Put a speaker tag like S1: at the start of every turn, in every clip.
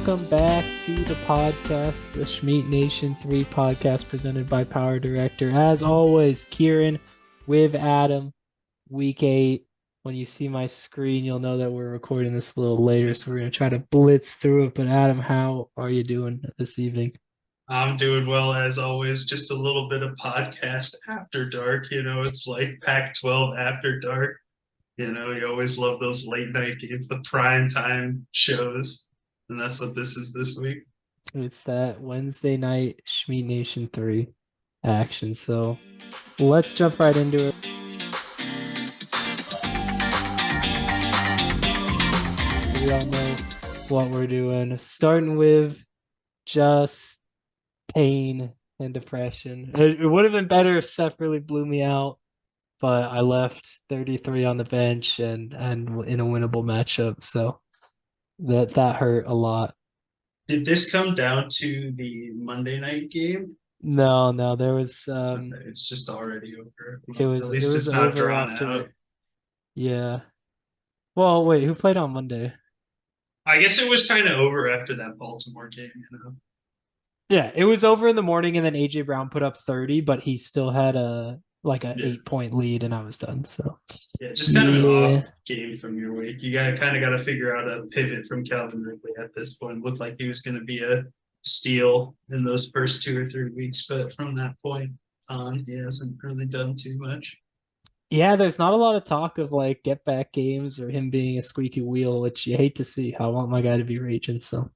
S1: welcome back to the podcast, the Schmeat Nation 3 podcast presented by Power Director. As always, Kieran with Adam, week 8. When you see my screen, you'll know that we're recording this a little later, so we're going to try to blitz through it. But Adam, how are you doing this evening?
S2: I'm doing well as always. Just a little bit of podcast after dark. It's like Pac-12 after dark. You always love those late night games, the prime time shows. And that's what this is this week.
S1: It's that Wednesday night Schmeat Nation 3 action. So let's jump right into it. We all know what we're doing. Starting with just pain and depression. It would have been better if Seth really blew me out, but I left 33 on the bench and in a winnable matchup, so that hurt a lot.
S2: Did this come down to the Monday night game?
S1: No, there was
S2: It's just already over.
S1: it
S2: Well,
S1: was
S2: at
S1: it
S2: least
S1: was
S2: it's not
S1: over
S2: drawn
S1: after.
S2: out.
S1: Yeah. Well, wait, who played on Monday?
S2: I guess it was kind of over after that Baltimore game.
S1: Yeah, it was over in the morning, and then AJ Brown put up 30, but he still had a
S2: Yeah.
S1: 8-point lead, and I was done. So
S2: Yeah, just kind of an
S1: yeah,
S2: off game from your week. You got to figure out a pivot from Calvin Ridley at this point. Looked like he was going to be a steal in those first 2 or 3 weeks, but from that point on, he hasn't really done too much.
S1: yeah. There's not a lot of talk of like get back games or him being a squeaky wheel, which you hate to see. I want my guy to be raging, so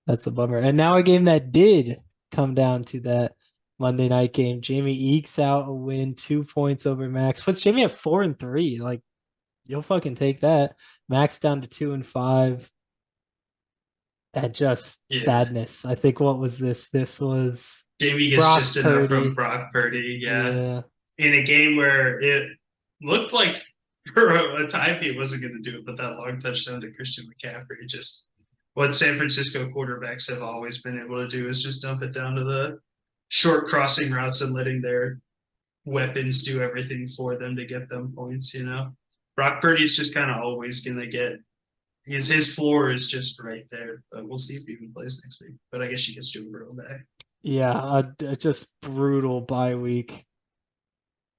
S1: that's a bummer. And now a game that did come down to that Monday night game. Jamie ekes out a win, 2 points over Max. Puts Jamie at 4-3. Like, you'll fucking take that. Max down to 2-5. And just
S2: Yeah,
S1: sadness. I think what was this? This was
S2: Jamie gets
S1: Brock
S2: just enough from
S1: Purdy.
S2: Brock Purdy. Yeah,
S1: Yeah.
S2: in a game where it looked like for a time he wasn't going to do it, but that long touchdown to Christian McCaffrey just what San Francisco quarterbacks have always been able to do is just dump it down to the short crossing routes and letting their weapons do everything for them to get them points. Brock Purdy's just kind of always going to get his floor is just right there. But we'll see if he even plays next week. But I guess she gets Joe Burrow back.
S1: Yeah, a just brutal bye week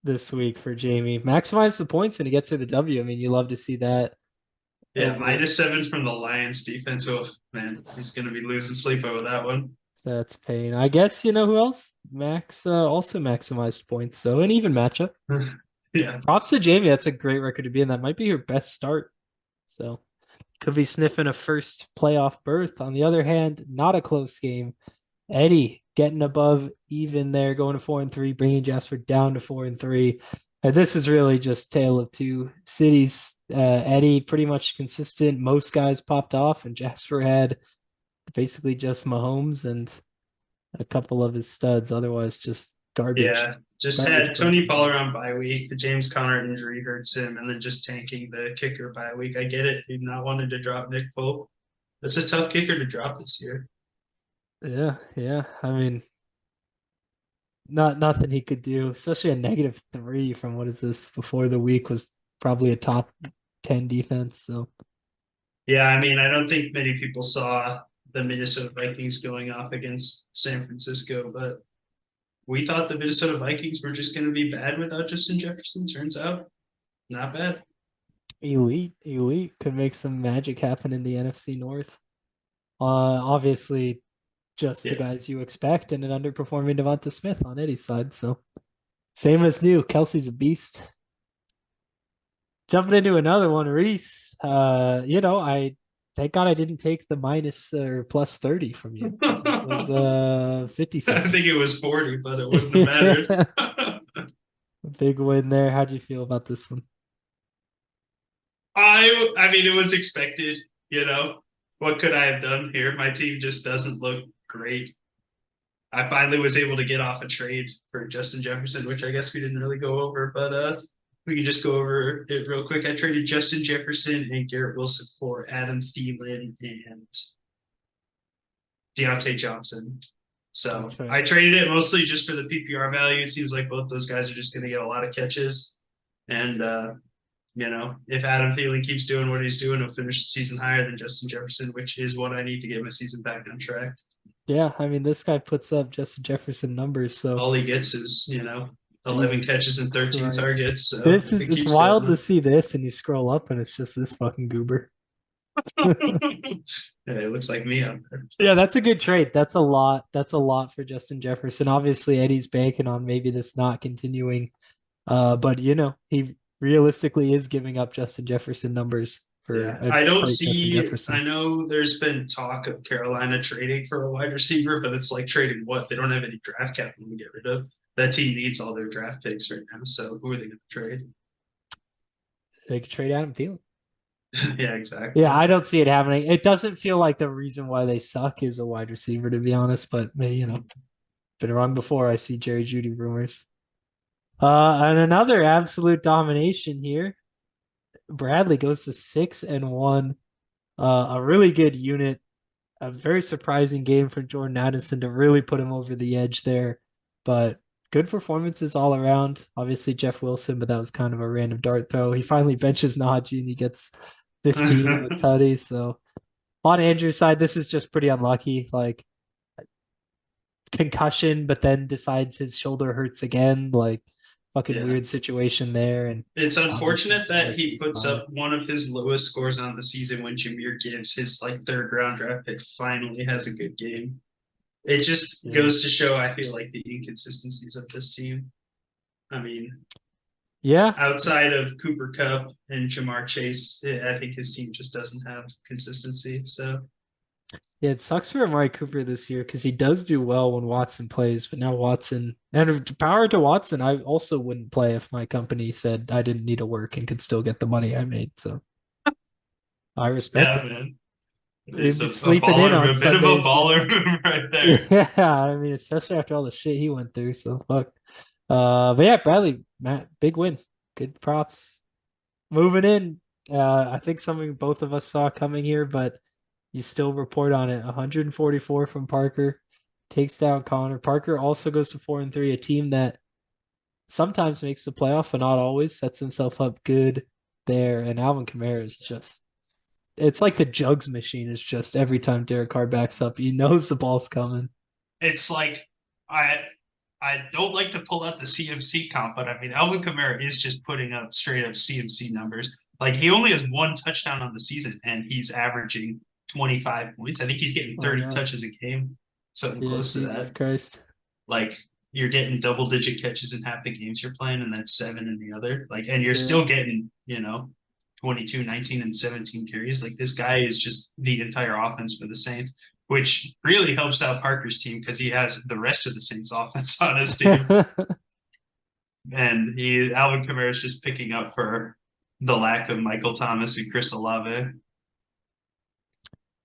S1: this week for Jamie. Maximize the points and he gets to the W. I mean, you love to see that.
S2: Yeah,
S1: Over
S2: -7 from the Lions defense. Oh man, he's gonna be losing sleep over that one.
S1: That's pain. I guess you know who else? Max also maximized points, so an even matchup.
S2: Yeah.
S1: Props to Jamie. That's a great record to be in. That might be her best start. So could be sniffing a first playoff berth. On the other hand, not a close game. Eddie getting above even there, going to 4-3, bringing Jasper down to 4-3. And this is really just tale of two cities. Eddie pretty much consistent. Most guys popped off, and Jasper had basically just Mahomes and a couple of his studs. Otherwise, just garbage.
S2: Yeah. Just
S1: Garbage
S2: had Tony
S1: person.
S2: Pollard on bye week. The James Conner injury hurts him, and then just tanking the kicker bye week. I get it. He not wanted to drop Nick Folk. That's a tough kicker to drop this year.
S1: Yeah. I mean, nothing he could do, especially a -3 from what is this before the week was probably a top 10 defense. So
S2: Yeah, I mean, I don't think many people saw the Minnesota Vikings going off against San Francisco, but we thought the Minnesota Vikings were just going to be bad without Justin Jefferson. Turns out, not bad.
S1: elite could make some magic happen in the NFC North. Obviously, just the
S2: Yeah.
S1: guys you expect, and an underperforming Devonta Smith on Eddie's side. So same as new. Kelsey's a beast. Jumping into another one, Reese. I thank God I didn't take the minus or plus 30 from you. It was 57.
S2: I think it was 40, but it wouldn't have mattered.
S1: Big win there. How'd you feel about this one?
S2: I mean, it was expected. What could I have done here? My team just doesn't look great. I finally was able to get off a trade for Justin Jefferson, which I guess we didn't really go over, but we can just go over it real quick. I traded Justin Jefferson and Garrett Wilson for Adam Thielen and Deontay Johnson. So
S1: That's right.
S2: I traded it mostly just for the PPR value. It seems like both those guys are just going to get a lot of catches. And if Adam Thielen keeps doing what he's doing, he'll finish the season higher than Justin Jefferson, which is what I need to get my season back on track.
S1: Yeah, I mean, this guy puts up Justin Jefferson numbers, so
S2: All he gets is, 11
S1: Jesus
S2: catches and 13
S1: Christ.
S2: targets. So if it
S1: It's
S2: keeps
S1: wild to
S2: going,
S1: see this, and you scroll up, and it's just this fucking goober.
S2: yeah, it looks like me out there.
S1: Yeah, that's a good trade. That's a lot. That's a lot for Justin Jefferson. Obviously, Eddie's banking on maybe this not continuing. But he realistically is giving up Justin Jefferson numbers for
S2: Yeah,
S1: a
S2: I don't
S1: great Justin
S2: see. I
S1: Jefferson.
S2: know there's been talk of Carolina trading for a wide receiver, but it's like trading what? They don't have any draft capital to get rid of. That team needs all their draft picks right now. So who are they going to trade?
S1: They could trade Adam Thielen.
S2: Yeah,
S1: Yeah,
S2: exactly.
S1: I don't see it happening. It doesn't feel like the reason why they suck is a wide receiver, to be honest. But been wrong before. I see Jerry Judy rumors. And another absolute domination here. Bradley goes to 6-1. A really good unit. A very surprising game for Jordan Addison to really put him over the edge there. But good performances all around. Obviously Jeff Wilson, but that was kind of a random dart throw. He finally benches Najee and he gets 15 and a tutty. So on Andrew's side, this is just pretty unlucky. Like concussion, but then decides his shoulder hurts again. Like fucking
S2: Yeah.
S1: weird situation there. And
S2: It's
S1: obviously
S2: unfortunate that
S1: genetics
S2: he
S1: just
S2: puts
S1: fine.
S2: up one of his lowest scores on the season when Jameer Gibbs, his like third round draft pick, finally has a good game. It just
S1: Yeah.
S2: goes to show, I feel like, the inconsistencies of this team. I mean,
S1: Yeah.
S2: outside of Cooper Kupp and Jamar Chase, I think his team just doesn't have consistency. So
S1: Yeah, it sucks for Amari Cooper this year because he does do well when Watson plays, but now Watson and power to Watson, I also wouldn't play if my company said I didn't need to work and could still get the money I made. So I respect
S2: yeah,
S1: it.
S2: man,
S1: He'd
S2: it's
S1: be
S2: a
S1: sleeping in
S2: baller,
S1: on
S2: a bit of a
S1: Sundays,
S2: baller move right there.
S1: Yeah, I mean, especially after all the shit he went through. So fuck. But yeah, Bradley, Matt, big win. Good props. Moving in. I think something both of us saw coming here, but you still report on it. 144 from Parker, takes down Connor. Parker also goes to 4-3, a team that sometimes makes the playoff, but not always. Sets himself up good there. And Alvin Kamara is just, it's like the jugs machine is just every time Derek Carr backs up, he knows the ball's coming.
S2: It's like I I don't like to pull out the CMC comp, but I mean Alvin Kamara is just putting up straight up CMC numbers. Like he only has one touchdown on the season, and he's averaging 25 points. I think he's getting
S1: I
S2: 30
S1: know.
S2: touches a game, something
S1: Yeah,
S2: close to
S1: Jesus
S2: that.
S1: Christ.
S2: Like you're getting double digit catches in half the games you're playing, and then seven in the other. Like, and you're
S1: Yeah.
S2: still getting 22, 19, and 17 carries. Like this guy is just the entire offense for the Saints, which really helps out Parker's team because he has the rest of the Saints offense on his team. And Alvin Kamara is just picking up for the lack of Michael Thomas and Chris Olave.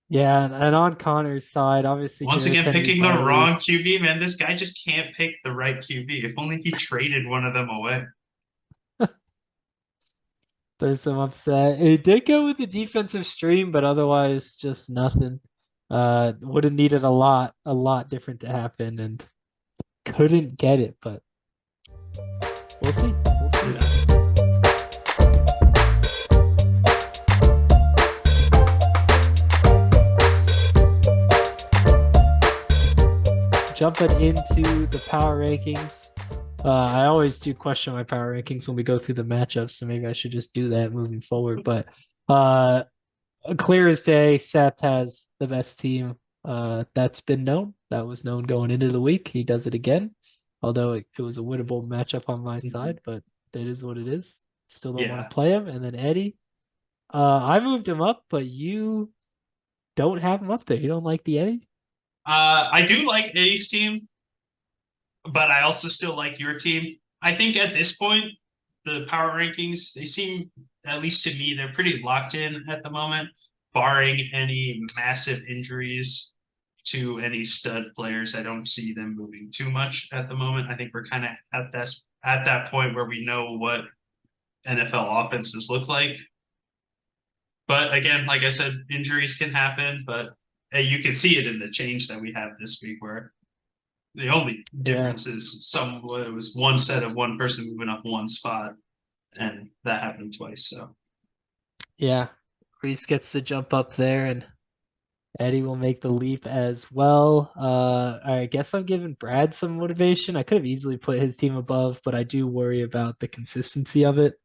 S1: Yeah, and on Connor's side, obviously
S2: Once
S1: Derrick
S2: again,
S1: Henry
S2: picking the
S1: bye
S2: wrong
S1: week.
S2: QB, man. This guy just can't pick the right QB. If only he traded one of them away.
S1: There's some upset. It did go with the defensive stream, but otherwise just nothing. Would have needed a lot different to happen and couldn't get it, but we'll see. We'll see.
S2: Yeah.
S1: Jumping into the power rankings. I always do question my power rankings when we go through the matchups, so maybe I should just do that moving forward. But uh clear as day, Seth has the best team. That's been known. That was known going into the week. He does it again, although it was a winnable matchup on my
S2: Mhm.
S1: side, but that is what it is. Still don't want
S2: Yeah.
S1: to play him. And then Eddie, I moved him up, but you don't have him up there. You don't like the Eddie?
S2: I do like A's team, but I also still like your team. I think at this point, the power rankings, they seem, at least to me, they're pretty locked in at the moment, barring any massive injuries to any stud players. I don't see them moving too much at the moment. I think we're kind of at that point where we know what NFL offenses look like. But again, like I said, injuries can happen, but you can see it in the change that we have this week where the only
S1: Yeah.
S2: difference is it was one set of one person moving up one spot. and that happened twice. So
S1: Yeah, Reese gets to jump up there, and Eddie will make the leap as well. I guess I'm giving Brad some motivation. I could have easily put his team above, but I do worry about the consistency of it.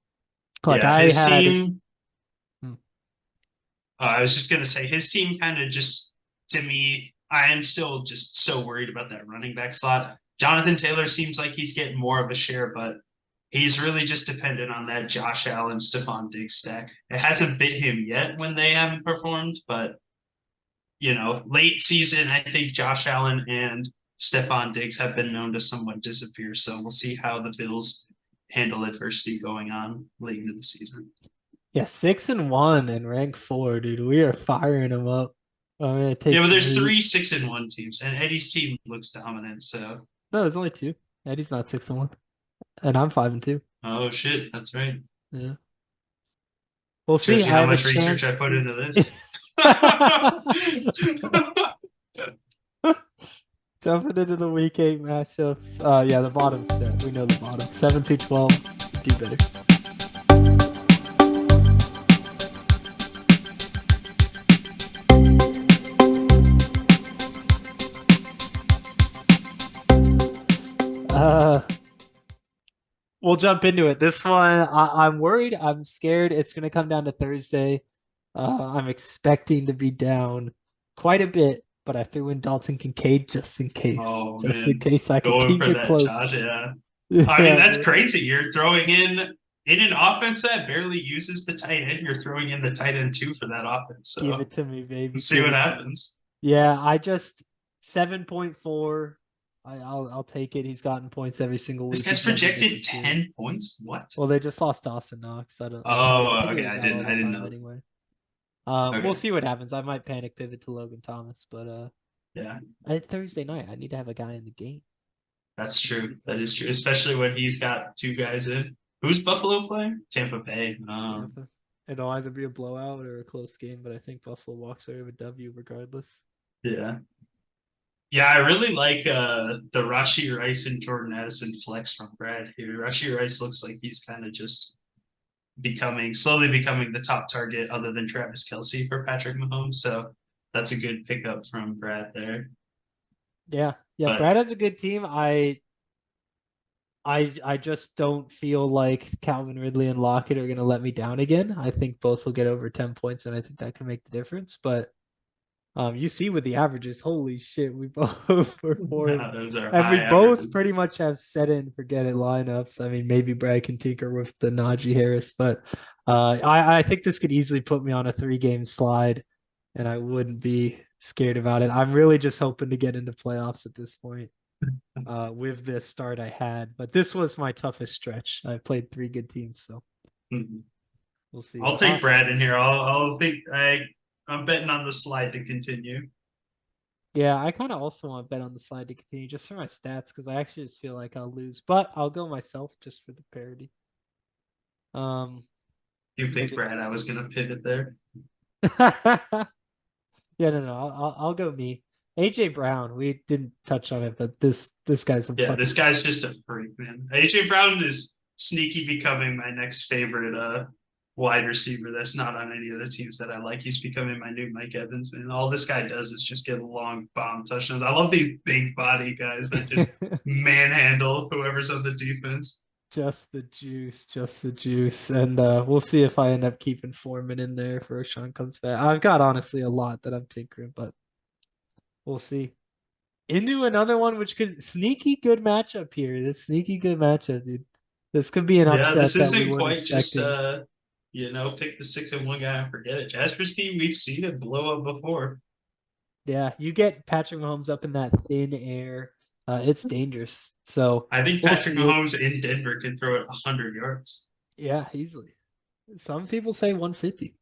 S1: Like
S2: yeah,
S1: I
S2: his
S1: had,
S2: team.
S1: hmm,
S2: I was just gonna say his team kind of just to me. I am still just so worried about that running back slot. Jonathan Taylor seems like he's getting more of a share, but he's really just dependent on that Josh Allen, Stephon Diggs stack. It hasn't bit him yet when they haven't performed, but late season, I think Josh Allen and Stephon Diggs have been known to somewhat disappear. So we'll see how the Bills handle adversity going on late into the season.
S1: yeah, 6-1 and rank 4, dude. We are firing them up. I'm gonna
S2: Yeah,
S1: take
S2: but
S1: some
S2: there's
S1: heat.
S2: three 6-1 teams, and Eddie's team looks dominant. So,
S1: No, there's only two. Eddie's not 6-1, and I'm 5-2.
S2: oh shit, that's right.
S1: Yeah, we'll see.
S2: Shows you
S1: I
S2: how
S1: have a
S2: much research I
S1: chance
S2: put
S1: to.
S2: into this.
S1: Jumping into the week 8 matchups. Yeah, the bottom's set. We know the bottom. 7 through 12. Do better. Uh, we'll jump into it. This one, I'm worried. I'm scared. It's going to come down to Thursday. I'm expecting to be down quite a bit, but I threw in Dalton Kincaid just in case.
S2: Oh
S1: Just in
S2: man,
S1: case I can
S2: going
S1: keep
S2: for
S1: it
S2: that,
S1: close.
S2: Josh. Yeah, I mean
S1: Yeah,
S2: that's
S1: man.
S2: crazy. You're throwing in an offense that barely uses the tight end. You're throwing in the tight end too for that offense.
S1: Give
S2: So
S1: it to me, baby.
S2: let's see
S1: Give
S2: what
S1: it to me.
S2: happens.
S1: Yeah, I just 7.4. I'll take it. He's gotten points every single
S2: This
S1: week.
S2: guy's
S1: He's never
S2: projected
S1: disappeared.
S2: 10 points. What?
S1: Well, they just lost Dawson Knox. I
S2: Oh,
S1: think he
S2: okay.
S1: was
S2: I
S1: out
S2: didn't.
S1: all
S2: I
S1: the
S2: didn't
S1: time
S2: know.
S1: anyway. We'll
S2: Okay.
S1: see what happens. I might panic pivot to Logan Thomas, but
S2: Yeah,
S1: Thursday night I need to have a guy in the game.
S2: that's true.
S1: It's
S2: That
S1: so
S2: is true.
S1: scary.
S2: Especially when he's got two guys in. Who's Buffalo playing? Tampa Bay.
S1: Tampa. It'll either be a blowout or a close game, but I think Buffalo walks away with a W regardless.
S2: Yeah. Yeah, I really like the Rashi Rice and Jordan Addison flex from Brad here. Rashi Rice looks like he's kind of just slowly becoming the top target other than Travis Kelsey for Patrick Mahomes. So that's a good pickup from Brad there.
S1: Yeah, yeah.
S2: But
S1: Brad has a good team. I just don't feel like Calvin Ridley and Lockett are going to let me down again. I think both will get over 10 points, and I think that can make the difference. But you see with the averages, holy shit, we both performed.
S2: those are
S1: And we
S2: high
S1: both
S2: averages.
S1: pretty much have set and forget it lineups. I mean, maybe Brad can tinker with the Najee Harris, but I think this could easily put me on a 3-game slide, and I wouldn't be scared about it. I'm really just hoping to get into playoffs at this point with this start I had. But this was my toughest stretch. I played 3 good teams, so
S2: Mhm.
S1: we'll see.
S2: I'll take Brad in here. I'll think I'm betting on the slide to continue.
S1: Yeah, I kind of also want to bet on the slide to continue just for my stats because I actually just feel like I'll lose, but I'll go myself just for the parity. Um,
S2: You picked
S1: maybe
S2: Brad. I was gonna pivot there.
S1: yeah, no, I'll go me. AJ Brown, we didn't touch on it, but this guy's some
S2: Yeah, this
S1: fucking
S2: guy's just a freak, man. AJ Brown is sneaky becoming my next favorite wide receiver that's not on any of the teams that I like. He's becoming my new Mike Evans, man. All this guy does is just get long bomb touchdowns. I love these big body guys that just manhandle whoever's on the defense.
S1: just the juice, just the juice, and we'll see if I end up keeping Foreman in there for Sean comes back. I've got honestly a lot that I'm tinkering, but we'll see. Into another one, which could sneaky good matchup here. This sneaky good matchup, dude. This could be an
S2: Yeah, this
S1: upset that we
S2: isn't
S1: weren't
S2: quite just
S1: expecting.
S2: pick the 6-1 guy and forget it. Jasper's team, we've seen it blow up before.
S1: Yeah, you get Patrick Mahomes up in that thin air. It's dangerous. So
S2: I think
S1: we'll
S2: Patrick
S1: see it.
S2: Mahomes in Denver can throw it 100 yards.
S1: Yeah, easily. Some people say 150.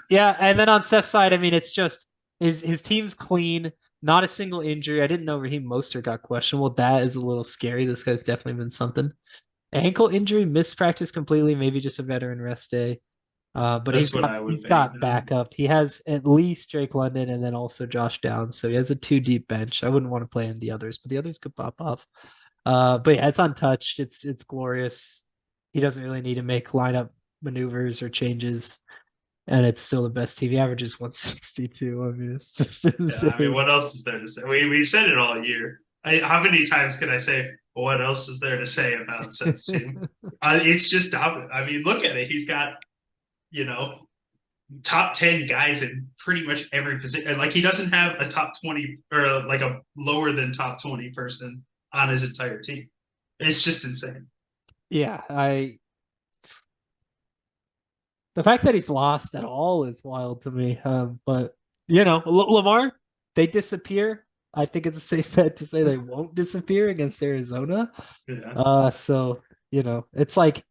S1: Yeah, and then on Seth's side, I mean, it's just his team's clean, not a single injury. I didn't know Raheem Mostert got questionable. That is a little scary. This guy's definitely been something. Ankle injury, missed practice completely, maybe just a veteran rest day. But he's
S2: That's what
S1: got
S2: I would
S1: he's
S2: bank
S1: got
S2: on.
S1: backup. He has at least Drake London and then also Josh Downs. So he has a 2 deep bench. I wouldn't want to play in the others, but the others could pop off. But yeah, it's untouched. It's glorious. He doesn't really need to make lineup maneuvers or changes, and it's still the best team. He averages 162. I mean, it's just
S2: Yeah, I mean,
S1: insane.
S2: what else is there to say? We've said it all year. How many times can I say, what else is there to say about Seth's team? It's just dominant. I mean, look at it. He's got, you know, top 10 guys in pretty much every position. Like, he doesn't have a top 20 or like a lower than top 20 person on his entire team. It's just insane.
S1: Yeah, I the fact that he's lost at all is wild to me. But Lamar, they disappear. I think it's a safe bet to say they won't disappear against Arizona.
S2: Yeah.
S1: So it's like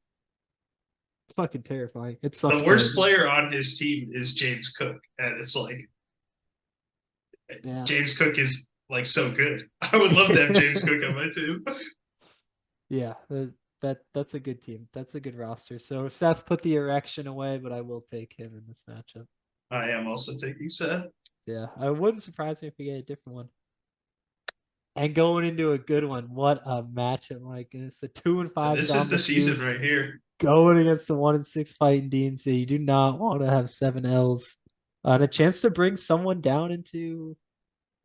S1: fucking terrifying. It
S2: The
S1: sucked
S2: worst
S1: that.
S2: player on his team is James Cook. And it's like,
S1: Yeah.
S2: James Cook is like so good. I would love to have James Cook on my team.
S1: Yeah, that's a good team. That's a good roster. So Seth put the erection away, but I will take him in this matchup.
S2: I am also taking Seth.
S1: Yeah, I wouldn't surprise me if we get a different one. And going into a good one, what a matchup, my goodness. The 2-5
S2: This is the
S1: Dominic
S2: season
S1: Hughes
S2: right here.
S1: going against the 1-6 fighting DNC. You do not want to have 7 L's. And a chance to bring someone down into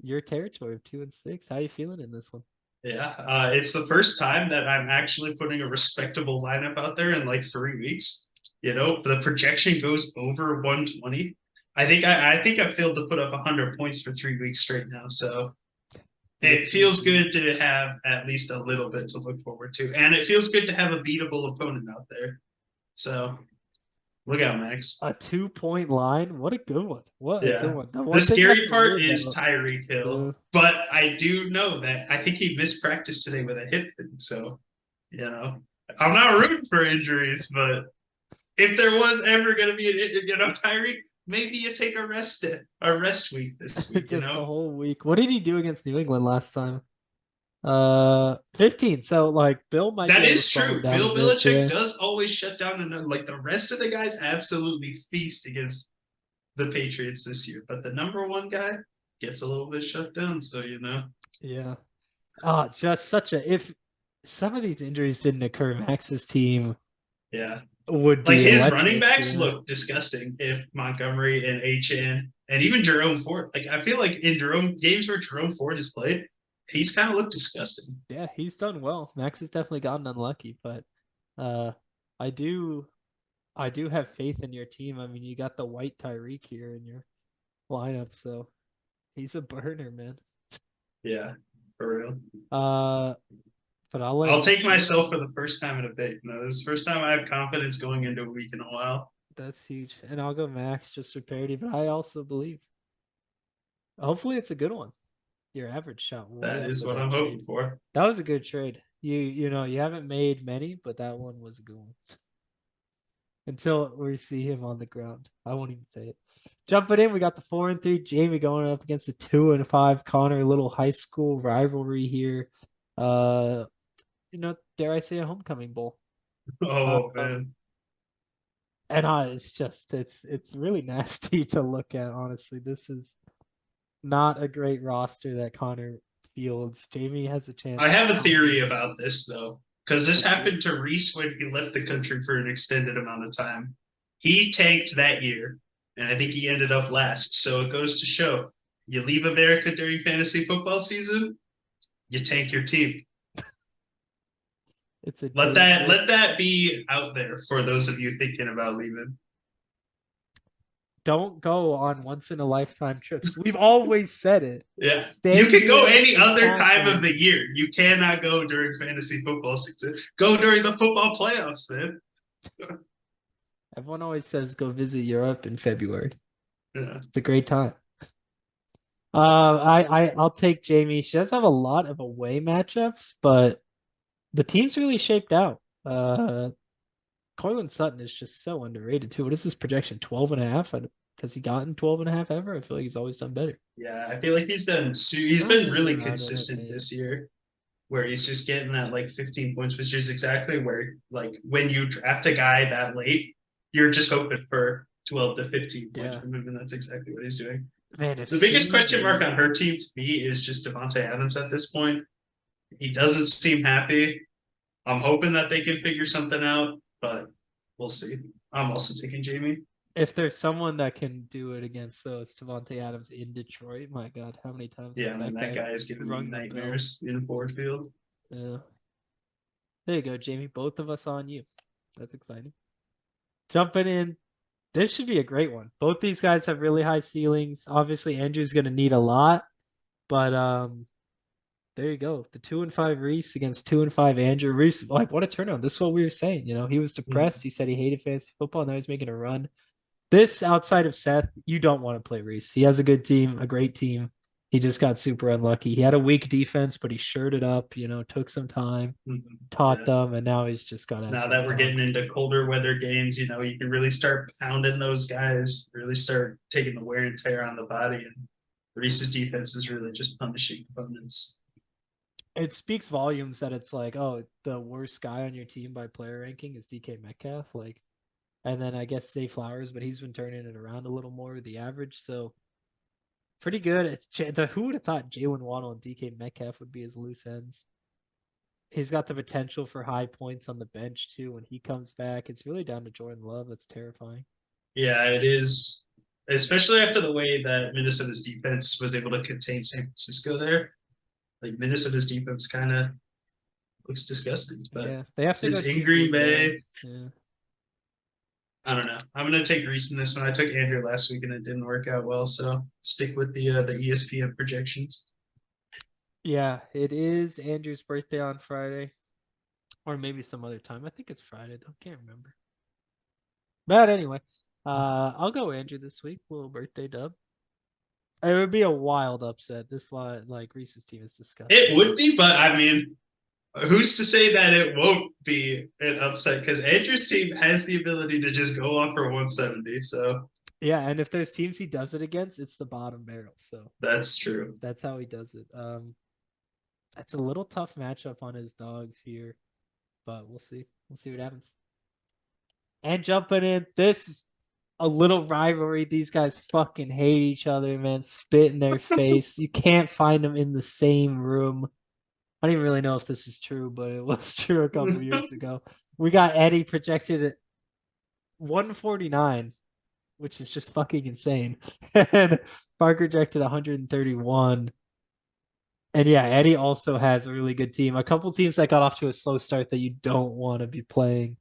S1: your territory of 2-6. How are you feeling in this one?
S2: Yeah, it's the first time that I'm actually putting a respectable lineup out there in like 3 weeks. You know, the projection goes over 120. I think I failed to put up 100 points for 3 weeks straight now. So
S1: Good
S2: it
S1: for you,
S2: feels
S1: dude.
S2: good to have at least a little bit to look forward to, and it feels good to have a beatable opponent out there. So look out, Max.
S1: A 2-point line. What a good one. What a good
S2: Yeah.
S1: one. The
S2: The
S1: one thing I have
S2: scary
S1: to
S2: part
S1: worry
S2: is
S1: about.
S2: Tyreek
S1: Uh,
S2: Hill, but I do know that I think he missed practice today with a hip thing. So, you know, I'm not rooting for injuries, but if there was ever going to be Tyreek, maybe you take a rest week this week.
S1: just a whole week. What did he do against New England last time? 15. So like Bill might be
S2: That
S1: able to
S2: is
S1: slow him
S2: true.
S1: down a
S2: Bill
S1: bit.
S2: Belichick
S1: Yeah.
S2: does always shut down, and like the rest of the guys absolutely feast against the Patriots this year, but the number one guy gets a little bit shut down. So
S1: Yeah. Just such a if some of these injuries didn't occur, Max's team
S2: yeah.
S1: would
S2: Like
S1: be
S2: his running
S1: electric.
S2: backs
S1: Yeah.
S2: look disgusting if Montgomery and HN and even Jerome Ford. Like I feel like in Jerome games where Jerome Ford has played, he's kind of looked disgusting.
S1: Yeah, he's done well. Max has definitely gotten unlucky, but uh I do I do have faith in your team. I mean, you got the white Tyreek here in your lineup, so he's a burner, man.
S2: Yeah, for real.
S1: Uh, but I'll
S2: I'll
S1: let
S2: take
S1: Jamie.
S2: myself for the first time in a bit. This is the first time I have confidence going into a week in a while.
S1: That's huge, and I'll go Max just for parity. But I also believe. Hopefully, it's a good one. Your average shot way
S2: That
S1: up
S2: is
S1: with
S2: what
S1: that
S2: I'm
S1: trade.
S2: hoping for.
S1: That was a good trade. You haven't made many, but that one was a good one. Until we see him on the ground, I won't even say it. Jumping in, we got the 4-3 Jamie going up against the 2-5 Connor. Little high school rivalry here. Uh, dare I say a homecoming bowl?
S2: Oh
S1: Um,
S2: man.
S1: and it's just it's really nasty to look at. Honestly, this is not a great roster that Connor fields. Jamie has a
S2: I
S1: chance to
S2: have a theory
S1: probably
S2: about this though, because this
S1: let's hear it.
S2: happened to Reese when he left the country for an extended amount of time. He tanked that year, and I think he ended up last. So it goes to show you leave America during fantasy football season, you tank your team.
S1: It's a
S2: Let that
S1: dangerous.
S2: let that be out there for those of you thinking about leaving.
S1: Don't go on once in a lifetime trips. We've always said it.
S2: Yeah. You
S1: Stay
S2: can go
S1: here
S2: any
S1: and
S2: other
S1: count
S2: time of
S1: down.
S2: the year. You cannot go during fantasy football season. Go during the football playoffs, man.
S1: Everyone always says go visit Europe in February.
S2: Yeah.
S1: It's a great time. I'll take Jamie. She does have a lot of away matchups, but the team's really shaped out. Cortland Sutton is just so underrated too. What is his projection? 12.5? Has he gotten 12.5 ever? I feel like he's always done better.
S2: Yeah, I feel like he's been
S1: Somewhere
S2: really
S1: around in that
S2: consistent
S1: band.
S2: this year, where he's just getting that like 15 points, which is exactly where like when you draft a guy that late, you're just hoping for 12 to 15 points
S1: Yeah.
S2: from him, and that's exactly what he's doing.
S1: Man, if
S2: The biggest question mark
S1: Stingley
S2: on her team to me is just Devontae Adams at this point. He doesn't seem happy. I'm hoping that they can figure something out, but we'll see. I'm also taking Jamie.
S1: If there's someone that can do it against those Devontae Adams in Detroit, my God, how many times
S2: Yeah,
S1: has
S2: man,
S1: that
S2: that
S1: guy
S2: guy is giving me
S1: rung the bell?
S2: nightmares in Ford Field.
S1: Yeah. There you go, Jamie. Both of us on you. That's exciting. Jumping in, this should be a great one. Both these guys have really high ceilings. Obviously, Andrew's going to need a lot, but there you go. The 2-5 Reese against 2-5 Andrew. Reese, like, what a turnaround. This is what we were saying. You know, he was depressed. He said he hated fantasy football. Now he's making a run. This outside of Seth, you don't want to play Reese. He has a good team, a great team. He just got super unlucky. He had a weak defense, but he shored it up, you know, took some time, taught
S2: Yeah.
S1: them, and now he's just got
S2: Now that
S1: absolute
S2: we're getting
S1: dogs.
S2: into colder weather games, you can really start pounding those guys, really start taking the wear and tear on the body. And Reese's defense is really just punishing opponents.
S1: It speaks volumes that it's like, oh, the worst guy on your team by player ranking is DK Metcalf. Like, and then I guess Zay Flowers, but he's been turning it around a little more with the average. So pretty good. Who would have thought Jalen Waddle and DK Metcalf would be his loose ends? He's got the potential for high points on the bench too when he comes back. It's really down to Jordan Love. That's terrifying.
S2: Yeah, it is, especially after the way that Minnesota's defense was able to contain San Francisco there. Like Minnesota's defense kind of looks disgusting, but
S1: Yeah, they have to go
S2: it's in
S1: to
S2: Green
S1: Green Bay.
S2: Bay.
S1: Yeah,
S2: I don't know. I'm gonna take Reese in this one. I took Andrew last week and it didn't work out well, so stick with the ESPN projections.
S1: yeah. It is Andrew's birthday on Friday, or maybe some other time. I think it's Friday though. Can't remember. But anyway, I'll go Andrew this week. Little birthday dub. It would be a wild upset. This lot, like Reese's team is
S2: It
S1: disgusting.
S2: would be, but I mean, who's to say that it won't be an upset? Because Andrew's team has the ability to just go off for 170. So
S1: Yeah, and if there's teams he does it against, it's the bottom barrel. So
S2: that's true.
S1: that's how he does it. It's a little tough matchup on his dogs here, but we'll see. We'll see what happens. And jumping in, this is a little rivalry. These guys fucking hate each other, man. Spit in their face. You can't find them in the same room. I don't even really know if this is true, but it was true a couple years ago. We got Eddie projected at 149, which is just fucking insane. And Parker projected 131. And yeah, Eddie also has a really good team. A couple teams that got off to a slow start that you don't want to be playing.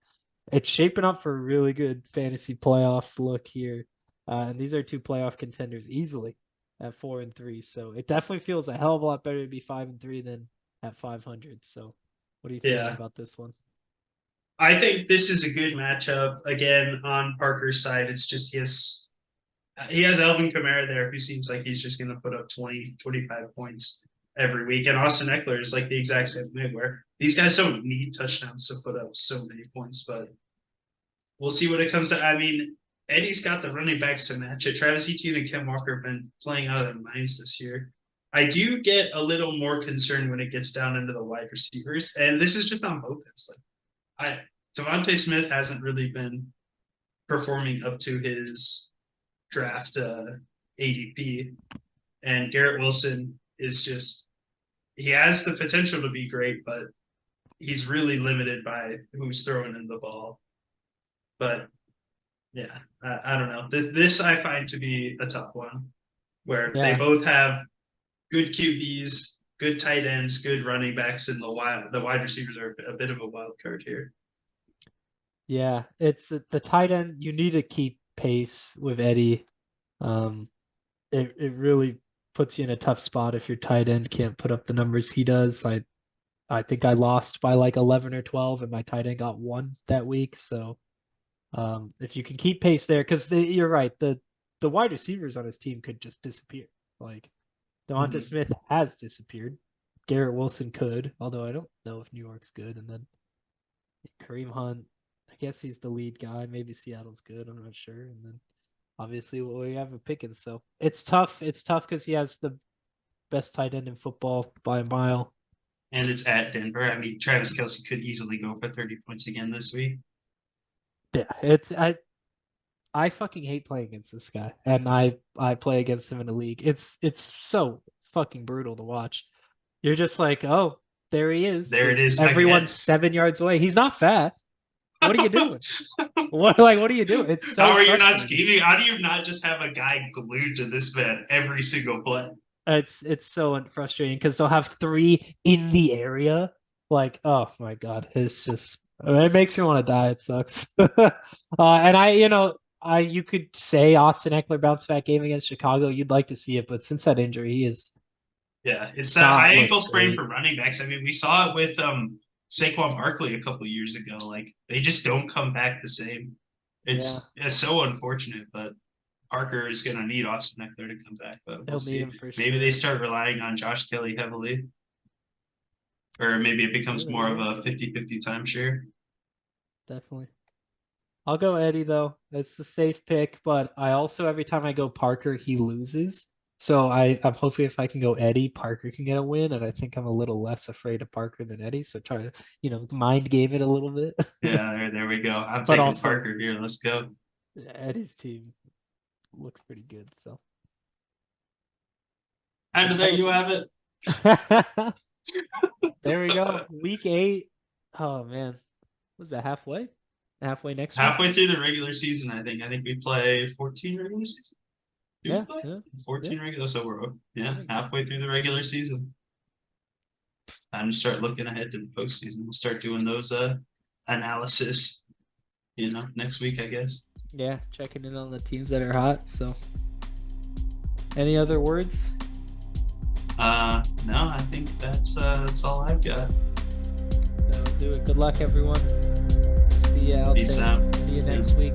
S1: It's shaping up for a really good fantasy playoffs look here. And these are two playoff contenders easily at 4-3. So it definitely feels a hell of a lot better to be 5-3 than at 500. So what are you feeling
S2: Yeah.
S1: about this one?
S2: I think this is a good matchup. Again, on Parker's side, it's just he has Alvin Kamara there, who seems like he's just going to put up 20, 25 points every week. And Austin Eckler is like the exact same thing, where these guys don't need touchdowns to put up so many points, but we'll see what it comes to. I mean, Eddie's got the running backs to match it. Travis Etienne and Ken Walker have been playing out of their minds this year. I do get a little more concerned when it gets down into the wide receivers, and this is just on both ends. Like, Devontae Smith hasn't really been performing up to his draft ADP, and Garrett Wilson is just he has the potential to be great, but he's really limited by who's throwing in the ball. But yeah, I don't know. This I find to be a tough one where they
S1: Yeah.
S2: both have good QBs, good tight ends, good running backs, and the wide receivers are a bit of a wild card here.
S1: Yeah. It's the tight end. You need to keep pace with Eddie. Um, it really puts you in a tough spot if your tight end can't put up the numbers he does. I think I lost by like 11 or 12 and my tight end got one that week. So if you can keep pace there, because you're right, the wide receivers on his team could just disappear. Like Devonta
S2: Mm-hmm.
S1: Smith has disappeared. Garrett Wilson could, although I don't know if New York's good. And then Kareem Hunt, I guess he's the lead guy. Maybe Seattle's good. I'm not sure. And then obviously we have a Pickens. So it's tough. It's tough because he has the best tight end in football by a mile.
S2: And it's at Denver. I mean, Travis Kelsey could easily go for 30 points again this week.
S1: Yeah, I fucking hate playing against this guy, and I play against him in a league. It's so fucking brutal to watch. You're just like, oh, there he is.
S2: There it is
S1: Everyone's
S2: again.
S1: 7 yards away. He's not fast. What are you doing? What are you doing? It's so
S2: How are you not
S1: frustrating.
S2: scheming? How do you not just have a guy glued to this man every single play?
S1: It's so frustrating because they'll have three in the area. Like, oh my God, it's just it makes me want to die. It sucks. And you could say Austin Eckler bounce back game against Chicago. You'd like to see it, but since that injury, he is
S2: Yeah, it's that
S1: not
S2: high ankle
S1: looked
S2: sprain
S1: great.
S2: for running backs. I mean, we saw it with Saquon Barkley a couple years ago. Like they just don't come back the same.
S1: Yeah,
S2: It's so unfortunate, but Parker is going to need Austin Eckler to come back. But we'll
S1: they'll need
S2: see.
S1: him for
S2: Maybe they
S1: sure.
S2: start relying on Josh Kelly heavily, or maybe it
S1: Yeah,
S2: becomes
S1: there
S2: more
S1: you
S2: of
S1: go.
S2: a 50-50 timeshare.
S1: Definitely. I'll go Eddie though. It's the safe pick, but I also every time I go Parker, he loses. So I'm hoping if I can go Eddie, Parker can get a win, and I think I'm a little less afraid of Parker than Eddie. So try to, mind game it a little bit.
S2: Yeah, there we go. I'm
S1: But
S2: taking
S1: also
S2: Parker here. Let's go.
S1: Eddie's team looks pretty good. So
S2: And there you have it.
S1: there we go. Week 8. Oh man, was that halfway? Halfway next week?
S2: Halfway through the regular season, I think. I think we play 14 regular season. Do we
S1: Yeah,
S2: play
S1: yeah, yeah.
S2: 14 regular? So we're
S1: That
S2: yeah
S1: makes sense.
S2: halfway through the regular season. Time to start looking ahead to the postseason. We'll start doing those analysis. Next week, I guess.
S1: Yeah, checking in on the teams that are hot. So, any other words?
S2: No, I think that's all I've got.
S1: That'll do it. Good luck, everyone. See you out
S2: Peace
S1: there.
S2: out.
S1: See you
S2: Yeah.
S1: next week.